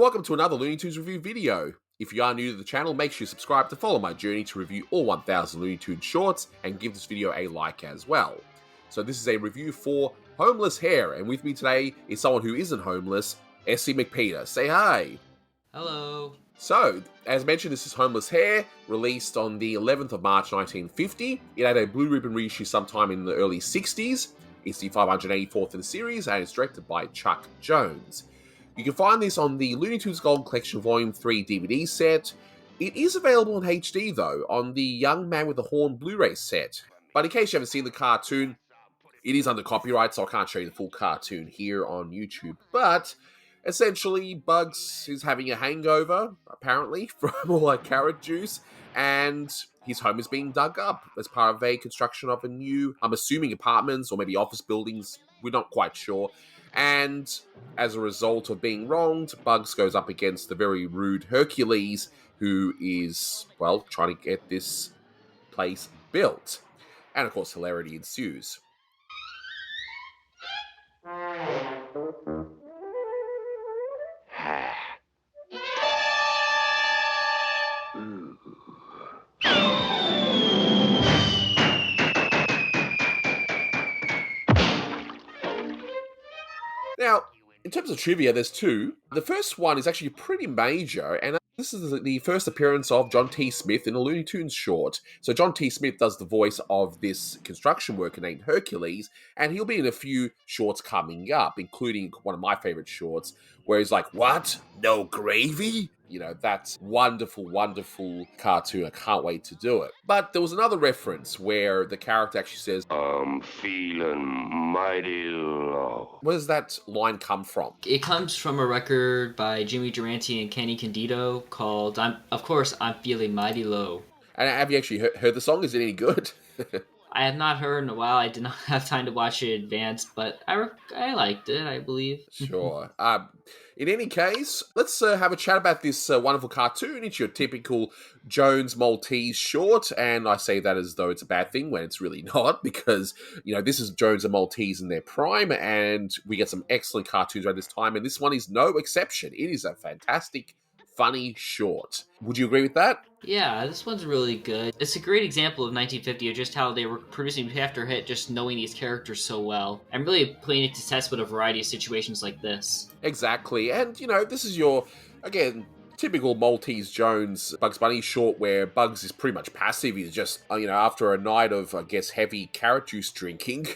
welcome to another Looney Tunes review video. If you are new to the channel, make sure you subscribe to follow my journey to review all 1000 Looney Tunes shorts and give this video a like as well. So this is a review for Homeless Hare, and with me today is someone who isn't homeless, SC MacPeter. Say hi! Hello! So, as mentioned, this is Homeless Hare, released on the 11th of March 1950. It had a blue ribbon reissue sometime in the early 60s. It's the 584th in the series, and it's directed by Chuck Jones. You can find this on the Looney Tunes Gold Collection Volume 3 DVD set. It is available in HD, though, on the Young Man with the Horn Blu-ray set. But in case you haven't seen the cartoon, it is under copyright, so I can't show you the full cartoon here on YouTube. But essentially, Bugs is having a hangover, apparently, from all that carrot juice, and his home is being dug up as part of a construction of a new, I'm assuming, apartments or maybe office buildings. We're not quite sure. And as a result of being wronged, Bugs goes up against the very rude Hercules, who is, well, trying to get this place built. And of course, hilarity ensues. Now, in terms of trivia, there's two. The first one is actually pretty major, and this is the first appearance of John T. Smith in a Looney Tunes short. So John T. Smith does the voice of this construction worker named Hercules, and he'll be in a few shorts coming up, including one of my favorite shorts, where he's like, "What? No gravy?" You know, that's wonderful, wonderful cartoon. I can't wait to do it. But there was another reference where the character actually says, "I'm feeling mighty low." Where does that line come from? It comes from a record by Jimmy Durante and Kenny Candido called, I'm Feeling Mighty Low. And have you actually heard the song? Is it any good? I have not heard in a while. I did not have time to watch it in advance, but I liked it, I believe. Sure. In any case, let's have a chat about this wonderful cartoon. It's your typical Jones Maltese short, and I say that as though it's a bad thing when it's really not, because, you know, this is Jones and Maltese in their prime, and we get some excellent cartoons around this time, and this one is no exception. It is a fantastic, funny short. Would you agree with that? Yeah, this one's really good. It's a great example of 1950 of just how they were producing hit after hit, just knowing these characters so well, and really putting it to test with a variety of situations like this. Exactly, and, you know, this is your, again, typical Maltese Jones Bugs Bunny short where Bugs is pretty much passive. He's just, you know, after a night of, I guess, heavy carrot juice drinking,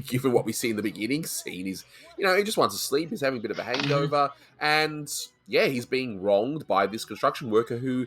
given what we see in the beginning scene, he's, you know, he just wants to sleep, he's having a bit of a hangover, and, yeah, he's being wronged by this construction worker who,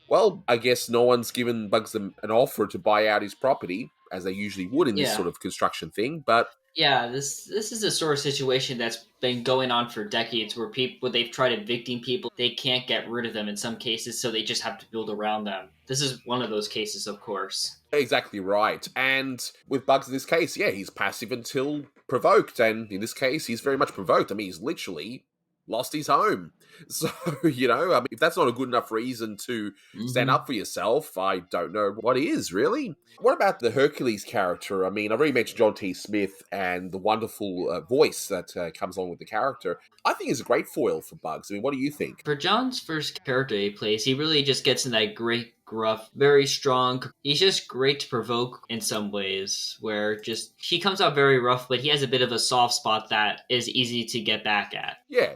well, I guess no one's given Bugs an offer to buy out his property, as they usually would in this sort of construction thing, but... Yeah, this is a sort of situation that's been going on for decades where they've tried evicting people, they can't get rid of them in some cases, so they just have to build around them. This is one of those cases, of course. Exactly right. And with Bugs in this case, yeah, he's passive until provoked, and in this case, he's very much provoked. I mean, he's literally lost his home. So, you know, I mean, if that's not a good enough reason to stand up for yourself, I don't know what is, really. What about the Hercules character? I mean, I've already mentioned John T. Smith and the wonderful voice that comes along with the character. I think he's a great foil for Bugs. I mean, what do you think? For John's first character he plays, he really just gets in that great gruff, very strong. He's just great to provoke in some ways, where just he comes out very rough, but he has a bit of a soft spot that is easy to get back at. Yeah,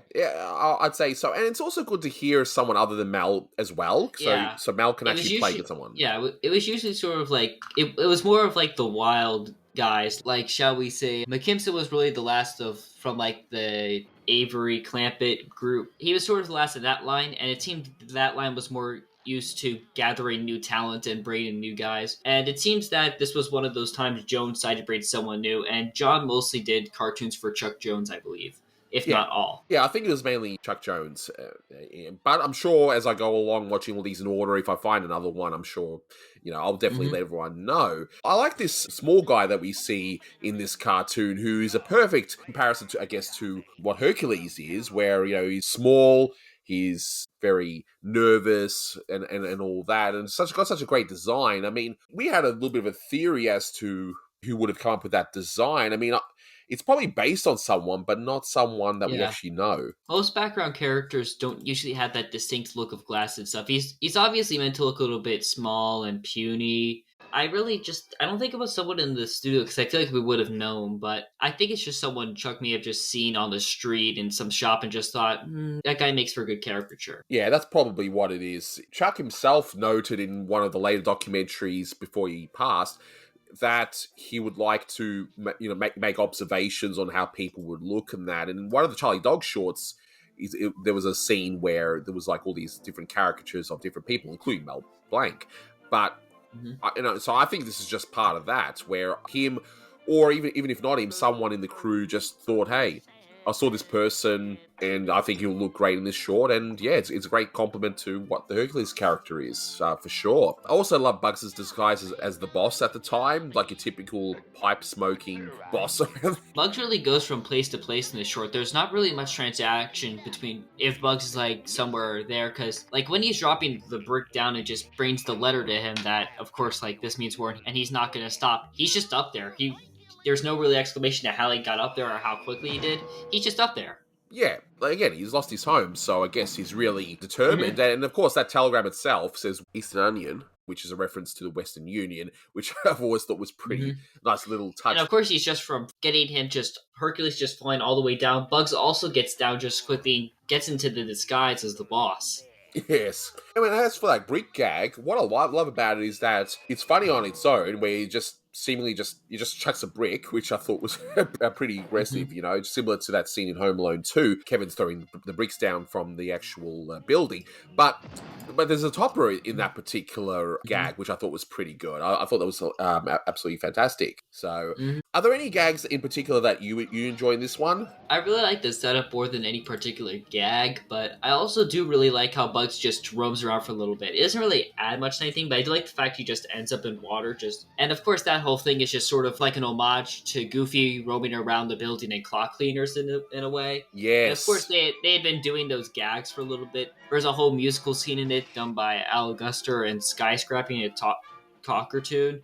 I'd say so. And it's also good to hear someone other than Mel as well. So Mel can actually play with someone. Yeah, it was usually sort of like, it was more of like the wild guys, like, shall we say, McKimson was really the last from like the Avery Clampett group. He was sort of the last of that line, and it seemed that line was more used to gathering new talent and bringing new guys. And it seems that this was one of those times Jones decided to bring someone new, and John mostly did cartoons for Chuck Jones, I believe. If not all. Yeah, I think it was mainly Chuck Jones. But I'm sure as I go along watching all these in order, if I find another one, I'm sure, you know, I'll definitely let everyone know. I like this small guy that we see in this cartoon who is a perfect comparison to, I guess, to what Hercules is, where, you know, he's small, he's very nervous and all that, and got such a great design. I mean, we had a little bit of a theory as to who would have come up with that design. I mean, it's probably based on someone, but not someone that we Yeah. actually know. Most background characters don't usually have that distinct look of glass and stuff. He's obviously meant to look a little bit small and puny. I don't think it was someone in the studio because I feel like we would have known, but I think it's just someone Chuck may have just seen on the street in some shop and just thought, that guy makes for a good caricature. Yeah, that's probably what it is. Chuck himself noted in one of the later documentaries before he passed that he would like to, make observations on how people would look and that. And in one of the Charlie Dog shorts, there was a scene where there was like all these different caricatures of different people, including Mel Blanc. But so I think this is just part of that, where him, or even if not him, someone in the crew just thought, hey, I saw this person and I think he'll look great in this short. And yeah, it's a great compliment to what the Hercules character is, for sure. I also love Bugs' disguise as the boss at the time, like a typical pipe-smoking boss. Bugs really goes from place to place in this short. There's not really much transaction between if Bugs is like somewhere there, because like when he's dropping the brick down and just brings the letter to him that, of course, like this means war, and he's not going to stop. He's just up there. There's no really explanation to how he got up there or how quickly he did. He's just up there. Yeah, again, he's lost his home, so I guess he's really determined. And of course, that telegram itself says Eastern Onion, which is a reference to the Western Union, which I've always thought was pretty nice little touch. And of course, he's just from getting him Hercules just flying all the way down. Bugs also gets down just quickly, gets into the disguise as the boss. Yes. I mean, as for that brick gag, what I love about it is that it's funny on its own, where you just chucks a brick, which I thought was pretty aggressive, similar to that scene in Home Alone 2. Kevin's throwing the bricks down from the actual building. But there's a topper in that particular gag, which I thought was pretty good. I thought that was absolutely fantastic. So, are there any gags in particular that you enjoy in this one? I really like the setup more than any particular gag, but I also do really like how Bugs just roams around for a little bit. It doesn't really add much to anything, but I do like the fact he just ends up in water. And of course, that whole thing is just sort of like an homage to Goofy roaming around the building and clock cleaners in a way. Yes. And of course, they had been doing those gags for a little bit. There's a whole musical scene in it done by Al Auguster and Skyscraping a Talkertune.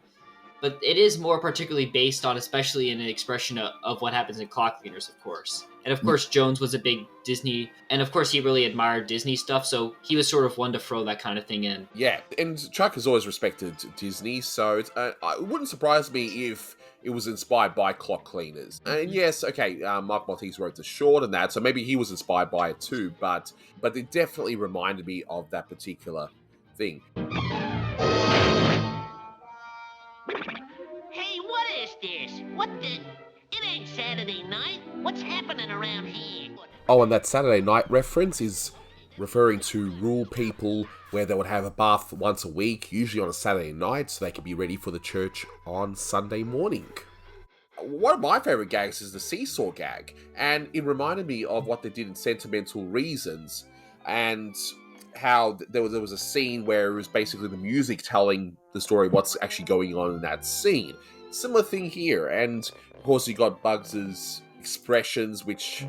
But it is more particularly based on, especially in an expression of what happens in clock cleaners, of course. And of course, Jones was a big Disney, and of course, he really admired Disney stuff, so he was sort of one to throw that kind of thing in. Yeah, and Chuck has always respected Disney, so it wouldn't surprise me if it was inspired by clock cleaners. And yes, okay, Mark Maltese wrote the short and that, so maybe he was inspired by it too, but it definitely reminded me of that particular thing. Hey, what is this? What the... It ain't Saturday night. What's happening around here? Oh, and that Saturday night reference is referring to rural people where they would have a bath once a week, usually on a Saturday night, so they could be ready for the church on Sunday morning. One of my favourite gags is the seesaw gag, and it reminded me of what they did in Sentimental Reasons, and how there was a scene where it was basically the music telling the story of what's actually going on in that scene. Similar thing here, and of course you got Bugs's expressions which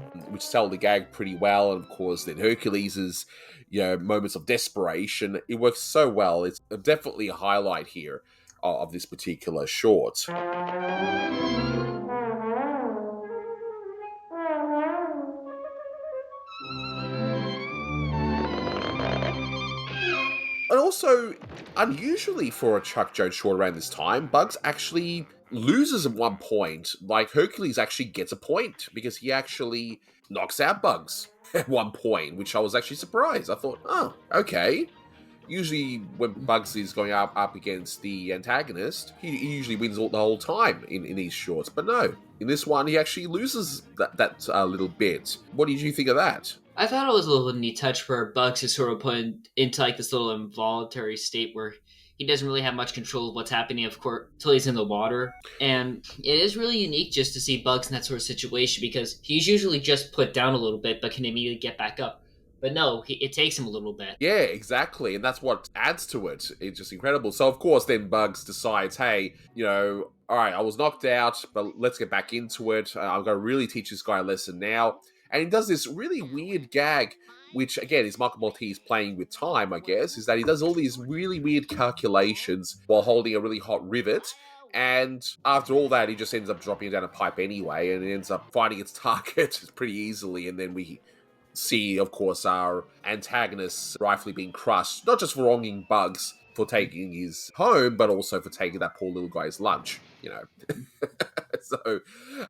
tell the gag pretty well, and of course then Hercules's moments of desperation. It works so well. It's definitely a highlight here of this particular short. And also, unusually for a Chuck Jones short around this time, Bugs actually loses at one point. Like, Hercules actually gets a point because he actually knocks out Bugs at one point, which I was actually surprised. I thought, oh, okay. Usually when Bugs is going up against the antagonist, he usually wins the whole time in these shorts. But no, in this one, he actually loses that little bit. What did you think of that? I thought it was a little neat touch where Bugs is sort of put into like this little involuntary state where he doesn't really have much control of what's happening, of course, until he's in the water. And it is really unique just to see Bugs in that sort of situation because he's usually just put down a little bit but can immediately get back up. But no, it takes him a little bit. Yeah, exactly. And that's what adds to it. It's just incredible. So, of course, then Bugs decides, hey, all right, I was knocked out, but let's get back into it. I'm going to really teach this guy a lesson now. And he does this really weird gag, which, again, is Michael Maltese playing with time, I guess, is that he does all these really weird calculations while holding a really hot rivet. And after all that, he just ends up dropping down a pipe anyway, and it ends up finding its target pretty easily. And then we see, of course, our antagonists rightfully being crushed, not just for wronging Bugs for taking his home, but also for taking that poor little guy's lunch, you know. So,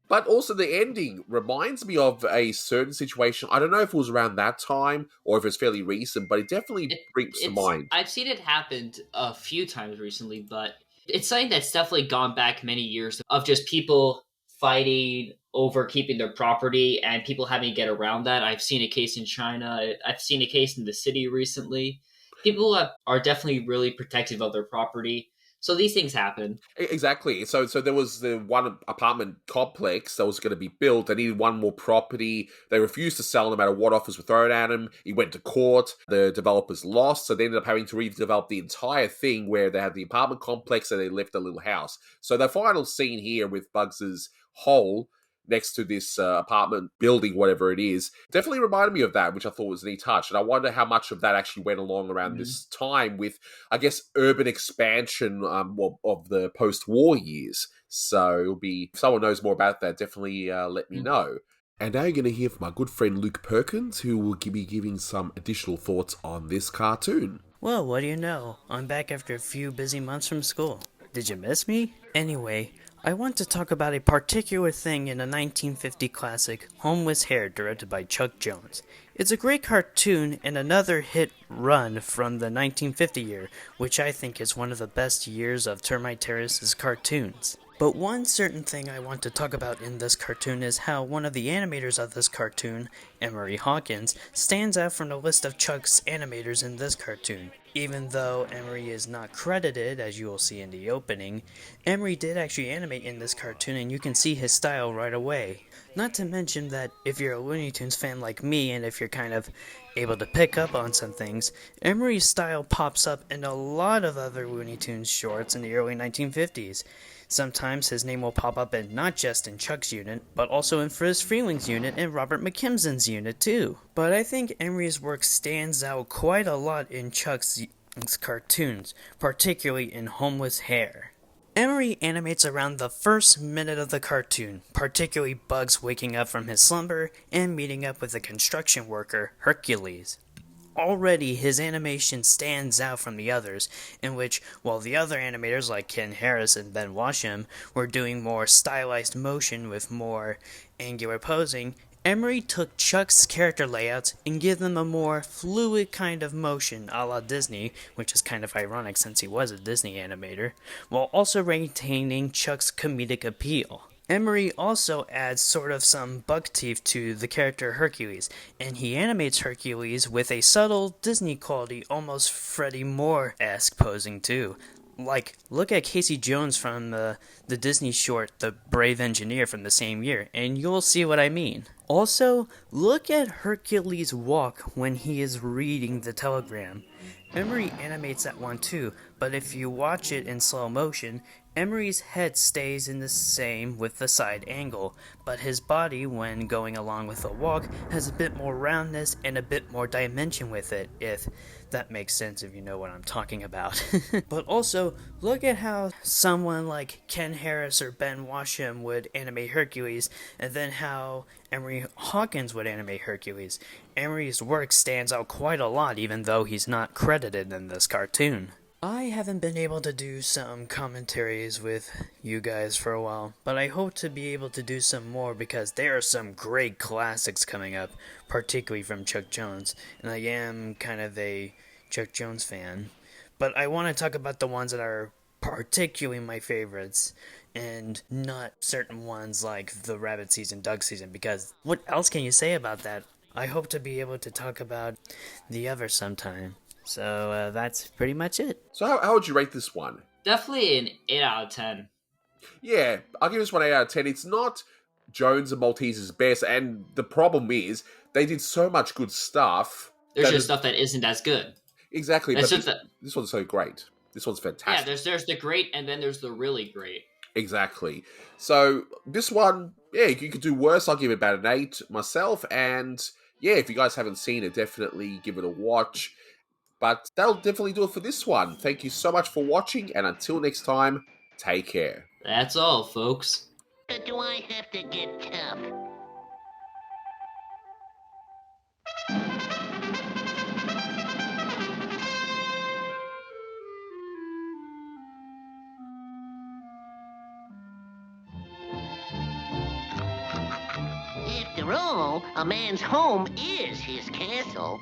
but also the ending reminds me of a certain situation. I don't know if it was around that time or if it's fairly recent, but it definitely brings to mind. I've seen it happen a few times recently, but it's something that's definitely gone back many years of just people fighting over keeping their property and people having to get around that. I've seen a case in China. I've seen a case in the city recently. People are definitely really protective of their property. So these things happen. Exactly. So there was the one apartment complex that was going to be built. They needed one more property. They refused to sell no matter what offers were thrown at him. He went to court. The developers lost. So they ended up having to redevelop the entire thing where they had the apartment complex and they left a little house. So the final scene here with Bugs's hole next to this apartment building, whatever it is, definitely reminded me of that, which I thought was a neat touch. And I wonder how much of that actually went along around this time with, I guess, urban expansion of the post-war years. So it'll be, if someone knows more about that, definitely let me know. And now you're going to hear from our good friend Luke Perkins, who will be giving some additional thoughts on this cartoon. Well, what do you know? I'm back after a few busy months from school. Did you miss me? Anyway, I want to talk about a particular thing in the 1950 classic, Home was Hare, directed by Chuck Jones. It's a great cartoon and another hit run from the 1950 year, which I think is one of the best years of Termite Terrace's cartoons. But one certain thing I want to talk about in this cartoon is how one of the animators of this cartoon, Emery Hawkins, stands out from the list of Chuck's animators in this cartoon. Even though Emery is not credited, as you will see in the opening, Emery did actually animate in this cartoon and you can see his style right away. Not to mention that if you're a Looney Tunes fan like me and if you're kind of able to pick up on some things, Emery's style pops up in a lot of other Looney Tunes shorts in the early 1950s. Sometimes his name will pop up in not just in Chuck's unit, but also in Friz Freeling's unit and Robert McKimson's unit too. But I think Emery's work stands out quite a lot in Chuck's cartoons, particularly in Homeless Hare. Emery animates around the first minute of the cartoon, particularly Bugs waking up from his slumber and meeting up with a construction worker, Hercules. Already, his animation stands out from the others, in which, while the other animators like Ken Harris and Ben Washam were doing more stylized motion with more angular posing, Emery took Chuck's character layouts and gave them a more fluid kind of motion a la Disney, which is kind of ironic since he was a Disney animator, while also retaining Chuck's comedic appeal. Emery also adds sort of some buck teeth to the character Hercules, and he animates Hercules with a subtle Disney quality, almost Freddie Moore-esque posing too. Like, look at Casey Jones from the Disney short The Brave Engineer from the same year, and you'll see what I mean. Also, look at Hercules' walk when he is reading the telegram. Emery animates that one too, but if you watch it in slow motion, Emery's head stays in the same with the side angle, but his body, when going along with the walk, has a bit more roundness and a bit more dimension with it, if that makes sense if you know what I'm talking about. But also, look at how someone like Ken Harris or Ben Washam would animate Hercules, and then how Emery Hawkins would animate Hercules. Emery's work stands out quite a lot even though he's not credited in this cartoon. I haven't been able to do some commentaries with you guys for a while, but I hope to be able to do some more because there are some great classics coming up, particularly from Chuck Jones, and I am kind of a Chuck Jones fan. But I want to talk about the ones that are particularly my favorites, and not certain ones like the Rabbit Season, Doug Season, because what else can you say about that? I hope to be able to talk about the others sometime. So that's pretty much it. So how would you rate this one? Definitely an 8 out of 10. Yeah, I'll give this one 8 out of 10. It's not Jones and Maltese's best, and the problem is they did so much good stuff. There's just stuff that isn't as good. Exactly, That's but just this one's so great. This one's fantastic. Yeah, there's the great, and then there's the really great. Exactly. So this one, yeah, you could do worse. I'll give it about an 8 myself, and yeah, if you guys haven't seen it, definitely give it a watch. But that'll definitely do it for this one. Thank you so much for watching, and until next time, take care. That's all, folks. Do I have to get tough? After all, a man's home is his castle.